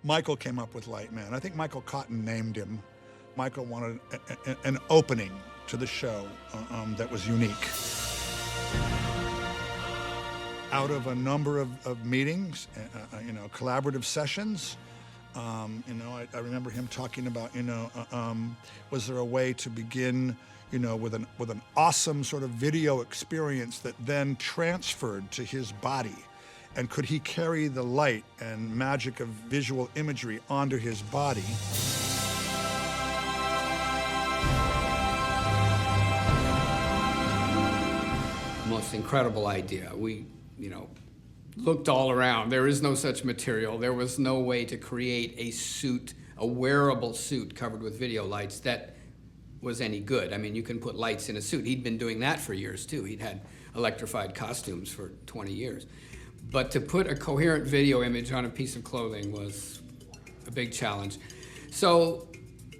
Michael came up with Lightman. I think Michael Cotton named him. Michael wanted an opening to the show that was unique. Out of a number of meetings, collaborative sessions, I remember him talking about, was there a way to begin, with an awesome sort of video experience that then transferred to his body? And could he carry the light and magic of visual imagery onto his body? Most incredible idea. We, looked all around. There is no such material. There was no way to create a suit, a wearable suit covered with video lights that was any good. I mean, you can put lights in a suit. He'd been doing that for years, too. He'd had electrified costumes for 20 years. But to put a coherent video image on a piece of clothing was a big challenge. So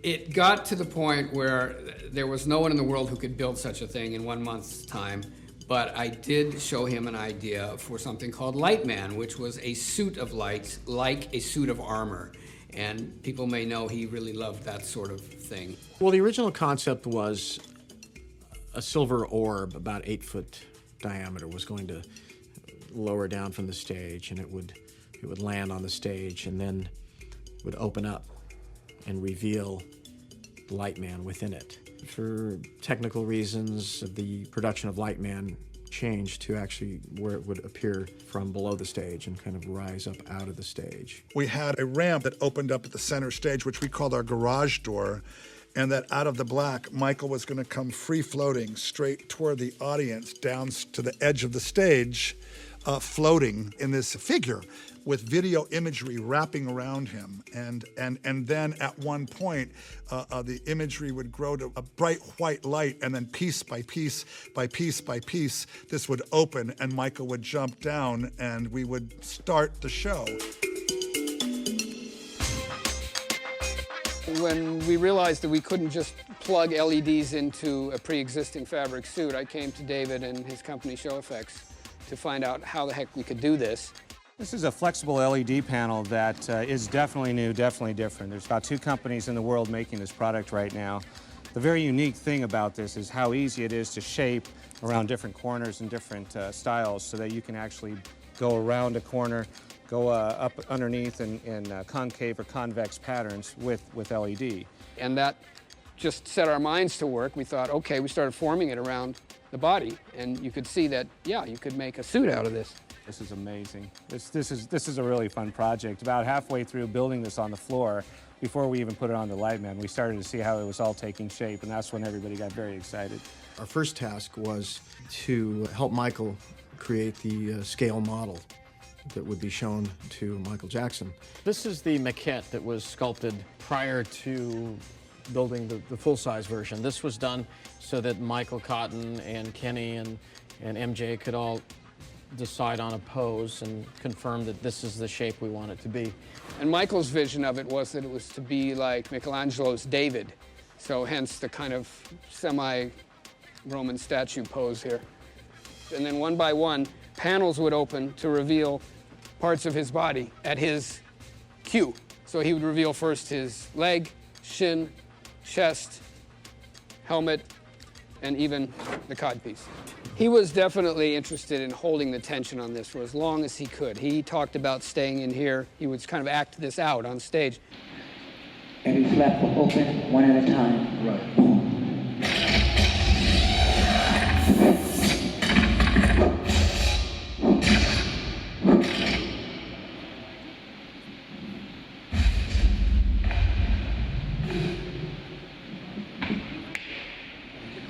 it got to the point where there was no one in the world who could build such a thing in 1 month's time. But I did show him an idea for something called Lightman, which was a suit of lights, like a suit of armor. And people may know he really loved that sort of thing. Well, the original concept was a silver orb about 8 foot diameter was going to lower down from the stage, and it would land on the stage and then would open up and reveal Lightman within it. For technical reasons, the production of Lightman changed to actually where it would appear from below the stage and kind of rise up out of the stage. We had a ramp that opened up at the center stage, which we called our garage door, and that out of the black, Michael was going to come free-floating straight toward the audience down to the edge of the stage, floating in this figure with video imagery wrapping around him. And then at one point, the imagery would grow to a bright white light, and then piece by piece by piece by piece, this would open and Michael would jump down and we would start the show. When we realized that we couldn't just plug LEDs into a pre-existing fabric suit, I came to David and his company Show Effects to find out how the heck we could do this. This is a flexible LED panel that is definitely new, definitely different. There's about 2 companies in the world making this product right now. The very unique thing about this is how easy it is to shape around different corners and different styles so that you can actually go around a corner, go up underneath in concave or convex patterns with LED. And that just set our minds to work. We thought, okay, we started forming it around the body, and you could see that, yeah, you could make a suit out of this. This is amazing. This is a really fun project. About halfway through building this on the floor, before we even put it on the Lightman, we started to see how it was all taking shape, and that's when everybody got very excited. Our first task was to help Michael create the scale model that would be shown to Michael Jackson. This is the maquette that was sculpted prior to building the full-size version. This was done so that Michael Cotton and Kenny and MJ could all decide on a pose and confirm that this is the shape we want it to be. And Michael's vision of it was that it was to be like Michelangelo's David, so hence the kind of semi-Roman statue pose here. And then one by one, panels would open to reveal parts of his body at his cue. So he would reveal first his leg, shin, chest, helmet, and even the codpiece. He was definitely interested in holding the tension on this for as long as he could. He talked about staying in here. He would kind of act this out on stage. Every flap will open one at a time. Right.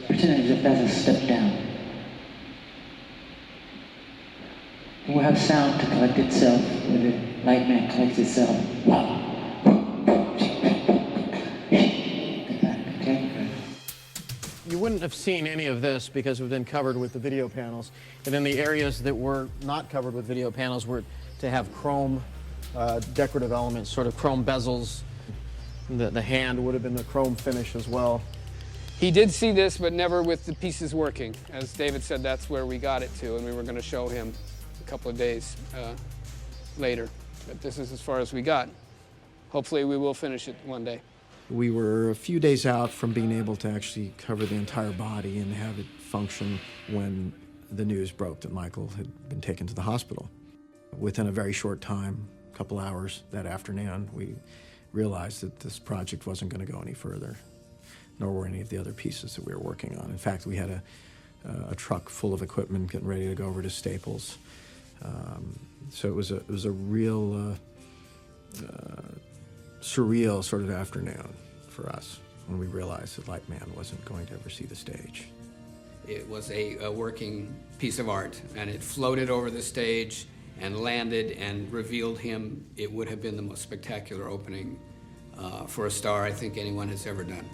Pretend as if that's a step down. We'll have sound to collect itself, where the Lightman collects itself. Okay? You wouldn't have seen any of this because it would have been covered with the video panels. And then the areas that were not covered with video panels were to have chrome decorative elements, sort of chrome bezels. The hand would have been the chrome finish as well. He did see this, but never with the pieces working. As David said, that's where we got it to, and we were going to show him a couple of days later. But this is as far as we got. hopefully we will finish it one day. We were a few days out from being able to actually cover the entire body and have it function when the news broke that Michael had been taken to the hospital. Within a very short time, a couple hours that afternoon, we realized that this project wasn't going to go any further, nor were any of the other pieces that we were working on. In fact, we had a truck full of equipment getting ready to go over to Staples. So it was a real surreal sort of afternoon for us when we realized that Lightman wasn't going to ever see the stage. It was a working piece of art, and it floated over the stage and landed and revealed him. It would have been the most spectacular opening for a star I think anyone has ever done.